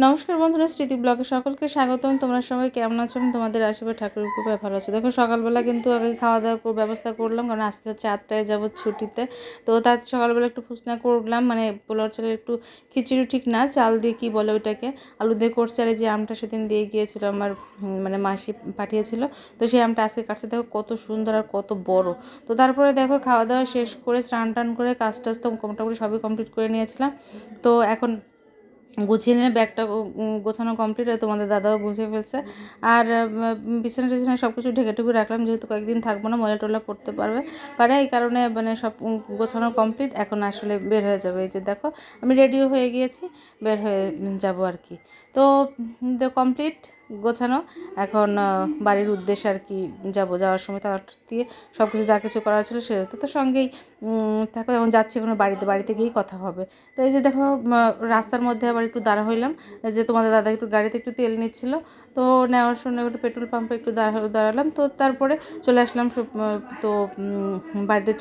নমস্কার বন্ধুরা, স্মৃতি ব্লগে সকলকে স্বাগতম। তোমরা সবাই কেমন আছো? তোমাদের আশীর্বাদ ঠাকুরের কৃপায় ভালো আছো। দেখো সকালবেলা কিন্তু আগে খাওয়া দাওয়ার ব্যবস্থা করলাম, কারণ আজকে হচ্ছে 8টায় যাবো ছুটিতে। তো তার সকালবেলা একটু ফুচনা করলাম, মানে পোলাও চালের একটু খিচুড়ি, ঠিক না চাল দিয়ে কী বলে ওইটাকে, আলু দিয়ে করছে। আর এই যে আমটা সেদিন দিয়ে গিয়েছিল আমার মানে মাসি পাঠিয়েছিল, তো সেই আমটা আজকে কাটছে। দেখো কত সুন্দর আর কত বড়। তো তারপরে দেখো খাওয়া দাওয়া শেষ করে স্নান টান করে কাজ টাজ তো মোটামুটি সবই কমপ্লিট করে নিয়েছিলাম। তো এখন গুছিয়ে নিয়ে ব্যাগটা গোছানো কমপ্লিট, আর তোমাদের দাদাও গুছিয়ে ফেলছে। আর বিছানা টিছানা সব কিছু ঢেকে ঢুকে রাখলাম, যেহেতু কয়েকদিন থাকবো না, ময়লা টলা পড়তে পারে এই কারণে মানে সব গোছানো কমপ্লিট। এখন আসলে বের হয়ে যাবে। এই যে দেখো আমি রেডিও হয়ে গিয়েছি, বের হয়ে যাব আর কি। তো কমপ্লিট গোছানো, এখন বাড়ির উদ্দেশ্যে আর কি যাওয়ার সময় তার দিয়ে সব কিছু যা কিছু করার ছিল সেটা তো সঙ্গেই দেখো এখন যাচ্ছি কোনো বাড়িতে গিয়েই কথা হবে। তো এই যে দেখো রাস্তার মধ্যে আবার একটু দাঁড়া হইলাম, যে তোমাদের দাদা একটু গাড়িতে একটু তেল নিচ্ছিল, তো নেওয়ার সময় একটু পেট্রোল পাম্পে একটু দাঁড়ালাম। তো তারপরে চলে আসলাম তো বাড়িতে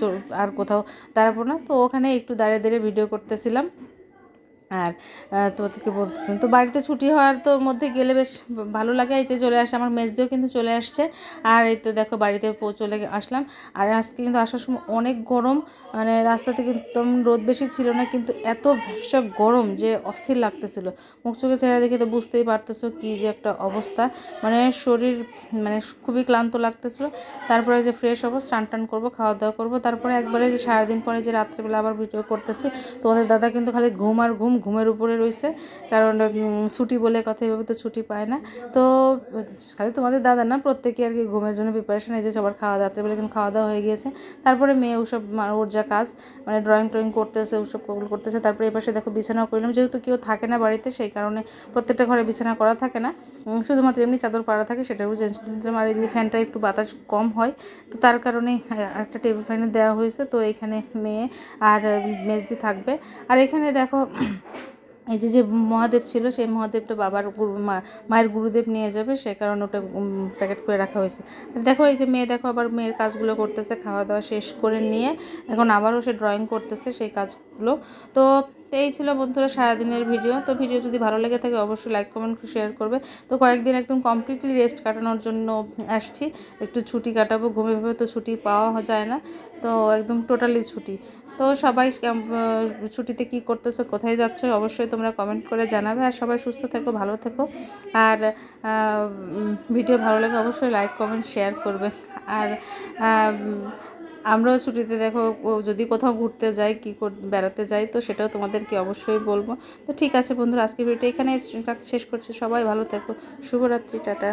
আর কোথাও দাঁড়াবো না, তো ওখানে একটু দাঁড়িয়ে ভিডিও করতেছিলাম। আর তোমাদেরকে বলতেছেন তো বাড়িতে ছুটি হওয়ার তো মধ্যে গেলে বেশ ভালো লাগে। এই তো চলে আসে আমার মেজদিও কিন্তু চলে আসছে। আর এই তো দেখো বাড়িতে চলে আসলাম। আর আজকে কিন্তু আসার সময় অনেক গরম, মানে রাস্তাতে কিন্তু রোদ বেশি ছিল না, কিন্তু এত ভ্যাপসা গরম যে অস্থির লাগতেছিল। মুখ চোখে চেহারা দেখে তো বুঝতেই পারতেছো কী যে একটা অবস্থা, মানে শরীর মানে খুবই ক্লান্ত লাগতেছিল। তারপরে যে ফ্রেশ হবো, স্নান টান করবো, খাওয়া দাওয়া করবো, তারপরে একবারে যে সারাদিন পরে যে রাত্রেবেলা আবার ভিডিও করতেছি। তোমাদের দাদা কিন্তু খালি ঘুম আর ঘুমের উপরে রয়েছে, কারণ ছুটি বলে কথা, এভাবে তো ছুটি পায় না। তো খালি তোমাদের দাদা না, প্রত্যেকে আর কি ঘুমের জন্য প্রিপারেশন। এই যে সবার খাওয়া দাওয়া রাত্রেবেলা কিন্তু খাওয়া দাওয়া হয়ে গিয়েছে। তারপরে মেয়ে ওসব ওর যা কাজ, মানে ড্রয়িং করতেছে, ওসব করতেছে। তারপরে এপাশে দেখো বিছানাও করলাম, যেহেতু কেউ থাকে না বাড়িতে, সেই কারণে প্রত্যেকটা ঘরে বিছানা করা থাকে না, শুধুমাত্র এমনি চাদর পাড়া থাকে, সেটাও চেঞ্জ করে দিলাম। আর এই ফ্যানটা একটু বাতাস কম হয়, তো তার কারণে একটা টেবিল ফ্যানে দেওয়া হয়েছে। তো এখানে মেয়ে আর মেজদি থাকবে। আর এখানে দেখো এই যে মহাদেব ছিল, সেই মহাদেবটা বাবার মায়ের গুরুদেব নিয়ে যাবে, সে কারণে ওটা প্যাকেট করে রাখা হয়েছে। আর দেখো এই যে মেয়ে, দেখো আবার মেয়ের কাজগুলো করতেছে, খাওয়া দাওয়া শেষ করে নিয়ে এখন আবারও সে ড্রয়িং করতেছে সেই কাজগুলো। তো এই ছিল বন্ধুরা সারাদিনের ভিডিও। তো ভিডিও যদি ভালো লেগে থাকে অবশ্যই লাইক কমেন্ট শেয়ার করবে। তো কয়েকদিন একদম কমপ্লিটলি রেস্ট কাটানোর জন্য আসছি, একটু ছুটি কাটাবো। ঘুমে তো ছুটি পাওয়া যায় না, তো একদম টোটালি ছুটি। তো সবাই ছুটিতে কী করতেছো, কোথায় যাচ্ছ, অবশ্যই তোমরা কমেন্ট করে জানাবে। আর সবাই সুস্থ থেকো, ভালো থেকো। আর ভিডিও ভালো লাগে অবশ্যই লাইক কমেন্ট শেয়ার করবে। আর আমরাও ছুটিতে দেখো যদি কোথাও ঘুরতে যাই, বেড়াতে যাই, তো সেটাও তোমাদেরকে অবশ্যই বলবো। তো ঠিক আছে বন্ধুরা, আজকে ভিডিওটা এখানে শেষ করছি। সবাই ভালো থেকো, শুভরাত্রি, টাটা।